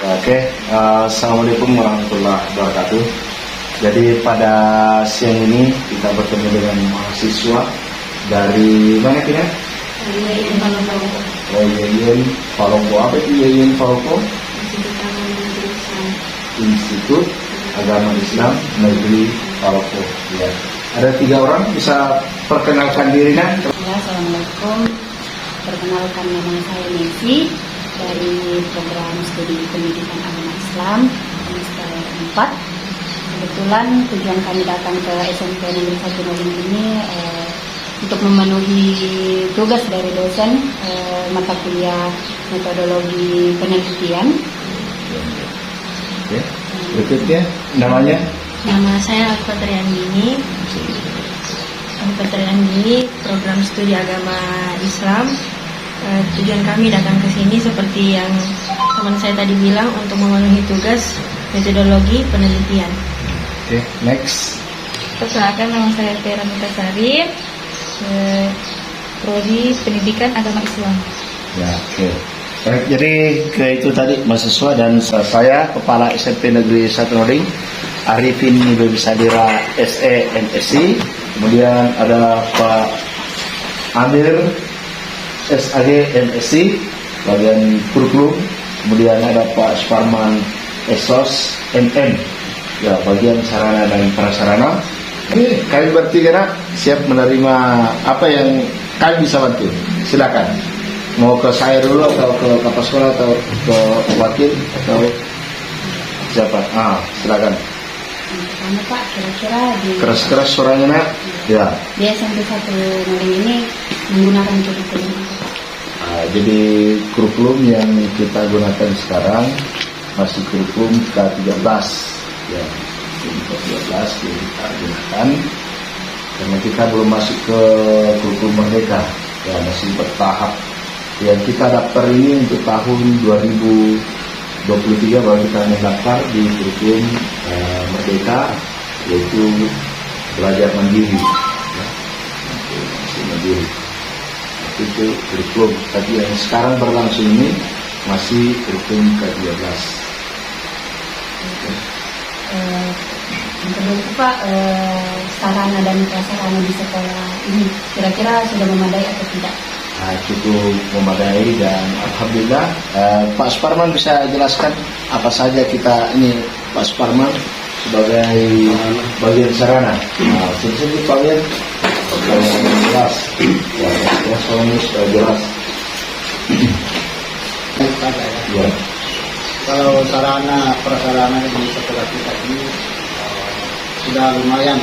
Oke, Assalamualaikum warahmatullahi wabarakatuh. Jadi pada siang ini kita bertemu dengan mahasiswa dari mana kita? IAIN Palopo. IAIN Palopo. Apa itu IAIN Palopo? Institut Agama Islam Negeri Palopo. Ya. Ada 3 orang, bisa perkenalkan dirinya? Ya, Assalamualaikum. Perkenalkan, nama saya Nancy dari program studi pendidikan agama Islam semester 4. Kebetulan tujuan kami datang ke SMP Negeri 1 Noling ini untuk memenuhi tugas dari dosen mata kuliah metodologi penelitian. Oke. Berikutnya namanya? Nama saya Alfatriandini. Alfatriandini, program studi agama Islam. Tujuan kami datang ke sini seperti yang teman saya tadi bilang, untuk memenuhi tugas metodologi penelitian. Oke, next. Perkenalkan, nama saya Tera Mutasari, prodi pendidikan agama Islam. Ya, oke. Baik, jadi itu tadi mahasiswa dan saya Kepala SMP Negeri 1 Noling, Arifin Sadira SE MSc. Kemudian ada Pak Amir SAG MSc bagian kurikulum. Kemudian ada Pak Sparman Esos MM ya bagian sarana dan prasarana. Ini kami bertiga siap menerima apa yang kami bisa bantu. Silakan. Mau ke saya dulu atau ke kepala sekolah atau ke wakil atau siapa? Silakan. Pertama Pak, kira-kira di Keras-keras suaranya nak. Ya. di SMP 1 Noling ini menggunakan kurikulum apa Pak? Jadi kurikulum yang kita gunakan sekarang masih kurikulum K13 ya, kurikulum K13 yang kita gunakan karena kita belum masuk ke kurikulum merdeka ya, masih bertahap. Yang kita daftar ini untuk tahun 2023 baru kita mendaftar di kurikulum merdeka, yaitu belajar mandiri ya, masih mandiri. Itu kurikulum, tapi yang sekarang berlangsung ini masih kurikulum K13. Yang kedua Pak, sarana dan prasarana di sekolah ini kira-kira sudah memadai atau tidak? Cukup memadai dan alhamdulillah. Pak Sparman bisa jelaskan apa saja kita ini, Pak Sparman sebagai bagian sarana. Sebetulnya Pak Wian jelas, ya soalnya sudah jelas. Ya. Kalau sarana prasarana di sekolah kita ini sudah lumayan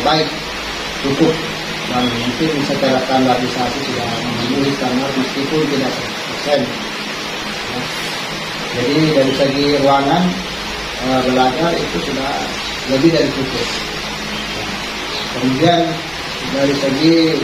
baik, cukup, dan mungkin secara standarisasi sudah memenuhi standar meskipun tidak 100%. Ya. Jadi dari segi ruangan belajar itu sudah lebih dari cukup. Kemudian dari segi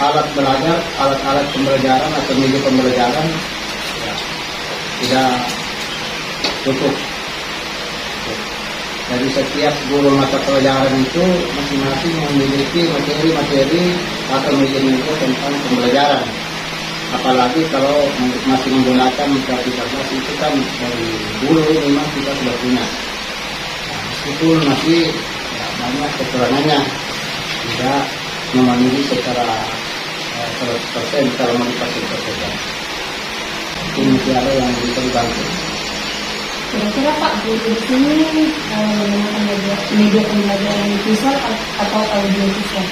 alat belajar, alat-alat pembelajaran atau media pembelajaran ya, tidak cukup. Dari setiap guru mata pelajaran itu masing-masing memiliki materi-materi atau media tentang pembelajaran. Apalagi kalau masih menggunakan K13 itu kan dari guru memang kita sudah punya. Meskipun masih ya, banyak kekurangannya, tidak memenuhi secara 100% kalau mau dipastikan. Mungkin masih ada yang bisa dibantu. Kira-kira Pak, guru di sini menggunakan media pembelajaran visual atau audio visual?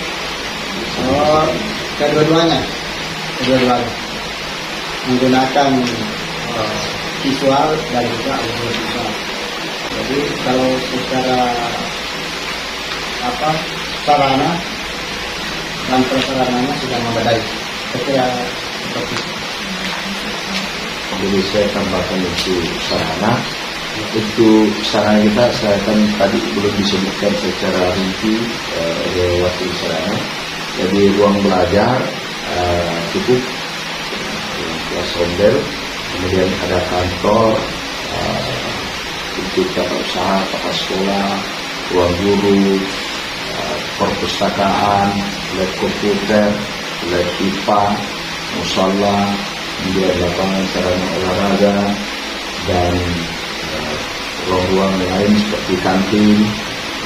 Kedua-duanya menggunakan visual dan juga audio visual. Jadi kalau secara sarana dan prasarananya sudah memadai. Saya kira seperti itu. Jadi saya tambahkan untuk sarana. Untuk sarana kita, saya kan tadi belum disebutkan secara rinci oleh wakil sarana. Jadi ruang belajar cukup, kelas rombel, kemudian ada kantor, untuk tempat usaha, tempat sekolah, ruang guru, perpustakaan, lab komputer, lab IPA, musala, kemudian lapangan sarana olahraga, dan ruang-ruang lain seperti kantin,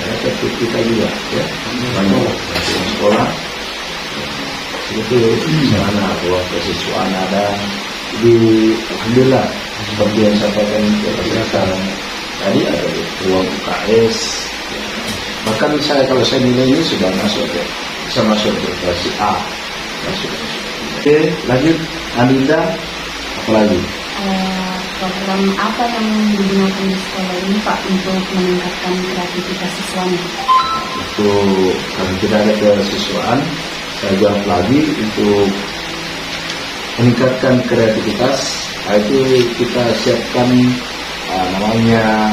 seperti kita juga, ya, banyak fasilitas sekolah. Itu sarana ruang kesiswaan ada di, alhamdulillah, seperti yang saya sampaikan tadi ada ruang UKS. Bahkan kalau saya nilai ini sudah masuk ya, bisa masuk ke kelas A. Oke, lanjut Alinda, apa lagi? Program apa yang digunakan di sekolah ini Pak untuk meningkatkan kreativitas siswanya? Itu karena tidak ada kesiswaan, saya jawab lagi untuk meningkatkan kreativitas. Itu kita siapkan namanya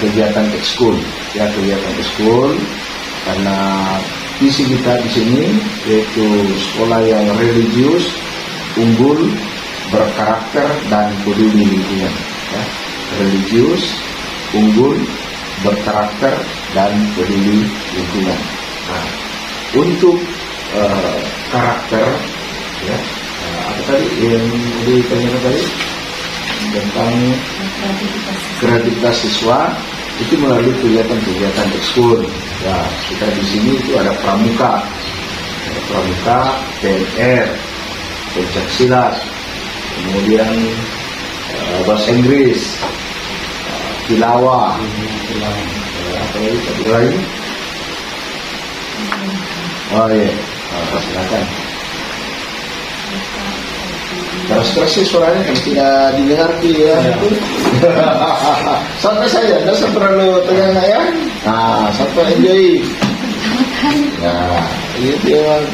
kegiatan ekskul, ya, kegiatan ekskul, karena visi kita di sini yaitu sekolah yang religius, unggul, berkarakter, dan peduli lingkungan, ya. Religius, unggul, berkarakter, dan peduli lingkungan. Nah, untuk karakter, ya, apa tadi yang ditanyakan tadi tentang kreativitas siswa, itu melalui kegiatan-kegiatan ekskul. Ya, kita di sini itu ada pramuka, PNR, pencak silat, kemudian bahasa Inggris, tilawah, apa lagi? Oh iya, silakan. Keras-keras sih suaranya kan tidak dimengerti ya. Sampai saya, tidak terlalu tegang ya. Nah, sampai enjoy. Nah, itu memang.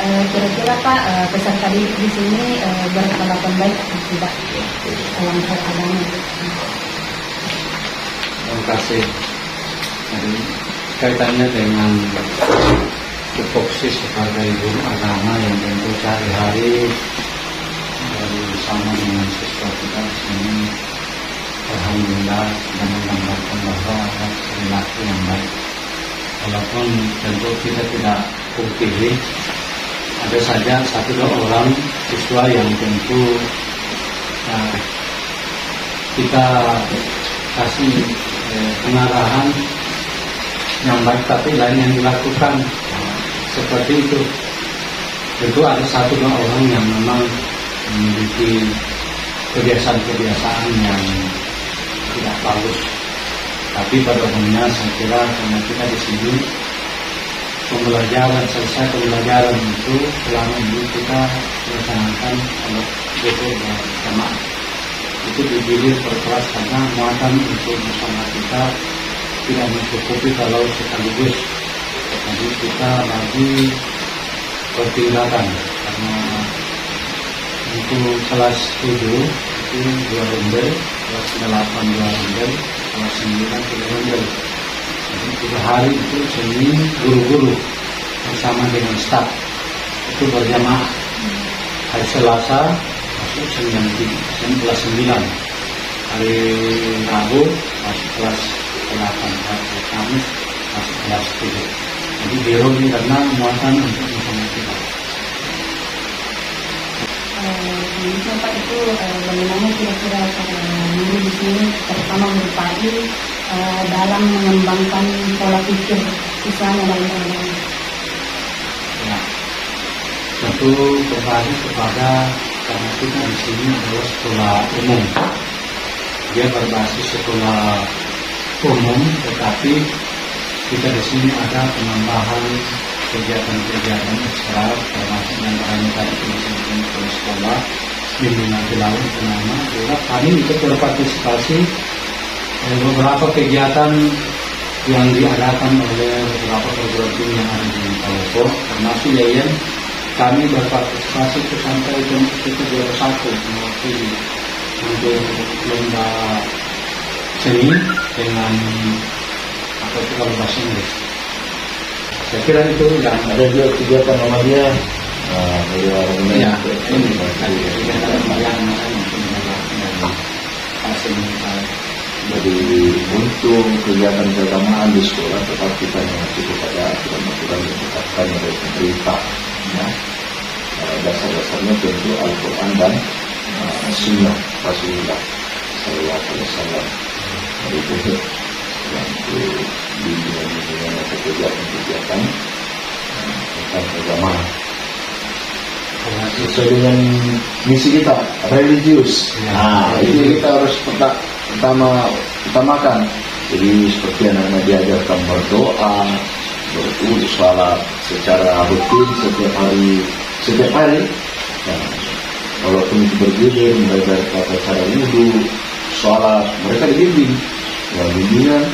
Kira-kira Pak, peserta di sini berkelakuan baik atau tidak dalam hal agama? Terima kasih. Jadi, kaitannya dengan tupoksi sebagai guru agama yang tentu sehari-hari bersama dengan siswa kita di sini, alhamdulillah sudah menggambarkan bahwa ada perilaku yang baik. Walaupun tentu kita tidak pungkiri, ada saja 1-2 orang siswa yang tentu kita kasih pengarahan yang baik tapi lain yang dilakukan seperti itu. Tentu ada 1-2 orang yang memang memiliki kebiasaan-kebiasaan yang tidak bagus. Tapi pada umumnya saya kira karena kita di sini selesai pembelajaran itu selama ini kita melaksanakan sholat zuhur berjamaah. Itu digilir per kelas karena muatan untuk bersama kita tidak mencukupi kalau sekaligus. Jadi kita lagi pertingkatan karena untuk kelas 7 itu 2 rondel, kelas 8 2 rondel, kelas 9 3 rondel. Jadi 3 hari itu seni guru-guru bersama dengan staf itu berjamaah. Hari Selasa masuk seni kelas 9, hari Rabu masuk kelas 8, hari Kamis masuk kelas 7. Jadi biro ini karena muatan untuk bersama kita. Pak, itu bagaimana kira-kira guru di sini terutama guru pagi dalam mengembangkan pola pikir siswanya dalam agama? Ya, tentu berbagi kepada karena kita di sini adalah sekolah umum. Dia berbasis sekolah umum, tetapi kita di sini ada penambahan kegiatan-kegiatan ekstra, termasuk yang terakhir tadi disebutkan oleh sekolah bimbingan tilawah selama juga kami ikut berpartisipasi beberapa kegiatan yang diadakan oleh beberapa perguruan tinggi yang ada di Palopo, termasuk Yayan. Kami berpartisipasi itu sampai kita juara 1 mewakili untuk lomba seni dengan apa itu kalau bahasa Inggris. Saya kira itu yang Ada juga kegiatan namanya ya, ini kegiatan yang Jadi untuk kegiatan keagamaan di sekolah tetap kita mengacu kepada aturan-aturan yang ditetapkan oleh pemerintah, ya. dasar-dasarnya tentu Al-Quran dan Sunnah Rasulullah Sallallahu Alaihi Wasallam. Itu yang di atau kegiatan tentang agama sesuai dengan misi kita, religius. Nah, itu kita harus utamakan. Jadi seperti anak-anak diajarkan berdoa, berwudu, sholat secara rutin setiap hari. Nah, walaupun itu bergilir, mereka kata cara wudu, sholat, mereka dibimbing. Ya, bimbingan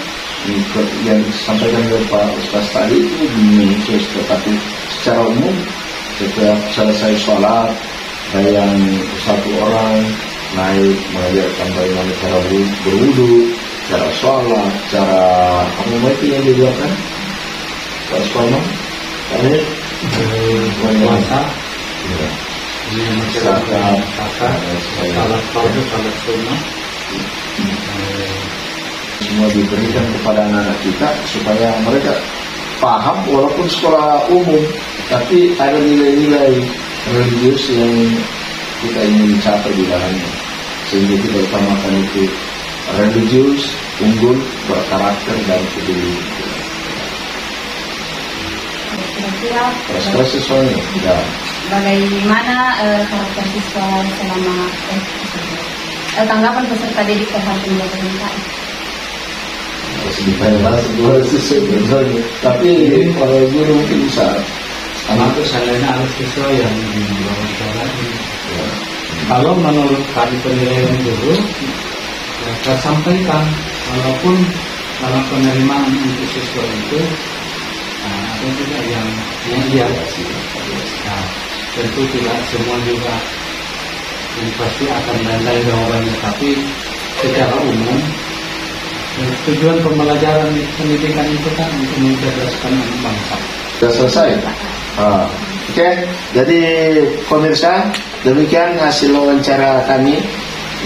yang disampaikan oleh Pak Ustaz tadi itu bimbingan khusus, tetapi secara umum setiap selesai sholat, yang satu orang naik mengajarkan bagaimana cara berwudu, cara sholat, cara apa itu yang dilakukan, cara sholat, puasa, zakat, salat fardu, salat sunnah, semua diberikan kepada anak-anak kita supaya mereka paham walaupun sekolah umum, tapi ada nilai-nilai religius yang kita ingin capai di dalamnya, sehingga kita utamakan itu religius, unggul, berkarakter dan peduli. Kira-kira sesuai ya. Bagaimana karakter siswa selama tanggapan peserta didik terhadap pemerintah? Sedikit sesuai, tapi kalau guru mungkin bisa. karena itu salahnya harus sesuai yang diwawancara. Kalau menurut kami penilaian guru, ya, saya sampaikan walaupun dalam penerimaan untuk siswa itu ada juga yang dia nah, tentu tidak semua juga yang pasti akan landai jawabannya, tapi secara umum tujuan pembelajaran pendidikan itu kan untuk mencerdaskan anak bangsa. Sudah selesai. Oke, jadi pemirsa, demikian hasil wawancara kami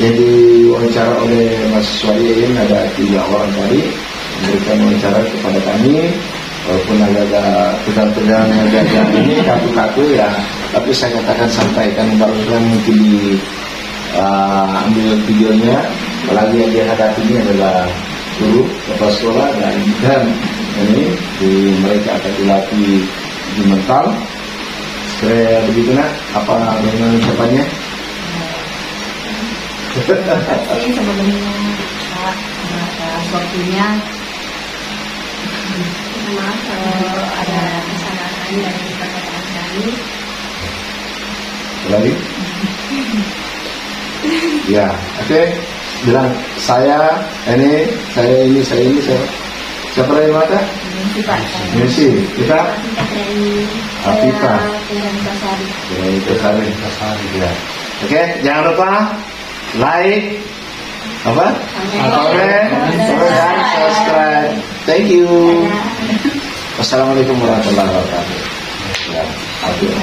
yang diwawancara oleh mahasiswa IAIN. Ada 3 orang tadi memberikan wawancara kepada kami, walaupun agak tegang-tegang, agak ini kaku-kaku ya, tapi saya katakan sampaikan barusan mungkin ambil videonya. Apalagi yang dihadapi ini adalah guru, kepala sekolah, dan ini mereka akan dilatih di mental. Sekiranya begitu nak, apa dengan ucapannya? Sebelumnya atas waktunya, maaf kalau ada kesalahan dari perkataan kami. Lagi? Ya, oke. Bilang saya ini. Siapa dari mata? Messi. Kita? Afifah. Kasari. Ya. Oke, jangan lupa like, comment, dan subscribe. Thank you. Wassalamualaikum warahmatullahi wabarakatuh. Ya, oke.